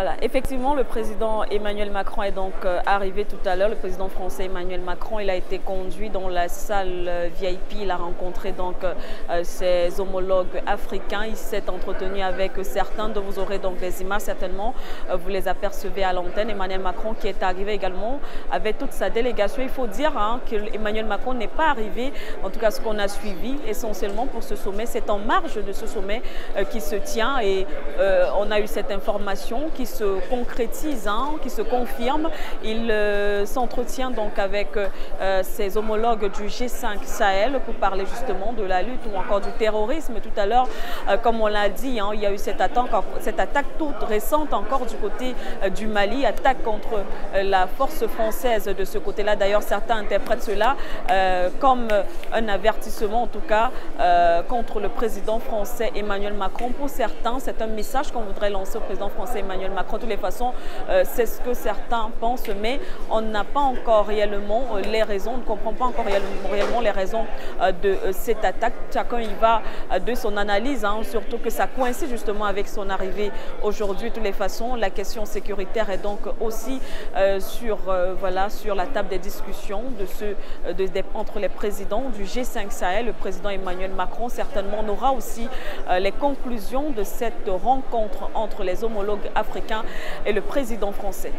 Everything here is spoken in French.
Voilà, effectivement, le président Emmanuel Macron est donc arrivé tout à l'heure. Le président français Emmanuel Macron, il a été conduit dans la salle VIP. Il a rencontré donc ses homologues africains. Il s'est entretenu avec certains dont vous aurez donc les images certainement. Vous les apercevez à l'antenne. Emmanuel Macron qui est arrivé également avec toute sa délégation. Il faut dire que Emmanuel Macron n'est pas arrivé, en tout cas ce qu'on a suivi essentiellement pour ce sommet. C'est en marge de ce sommet qui se tient et on a eu cette information qui se concrétise, qui se confirme. Il s'entretient donc avec ses homologues du G5 Sahel pour parler justement de la lutte ou encore du terrorisme. Tout à l'heure, comme on l'a dit, il y a eu cette attaque toute récente encore du côté du Mali, attaque contre la force française de ce côté-là. D'ailleurs, certains interprètent cela comme un avertissement, en tout cas, contre le président français Emmanuel Macron. Pour certains, c'est un message qu'on voudrait lancer au président français Emmanuel Macron. De toutes les façons, c'est ce que certains pensent, mais on n'a pas encore réellement les raisons, on ne comprend pas encore réellement les raisons de cette attaque. Chacun y va de son analyse, surtout que ça coïncide justement avec son arrivée aujourd'hui. De toutes les façons, la question sécuritaire est donc aussi sur la table des discussions entre les présidents du G5 Sahel. Le président Emmanuel Macron certainement on aura aussi les conclusions de cette rencontre entre les homologues africains et le président français.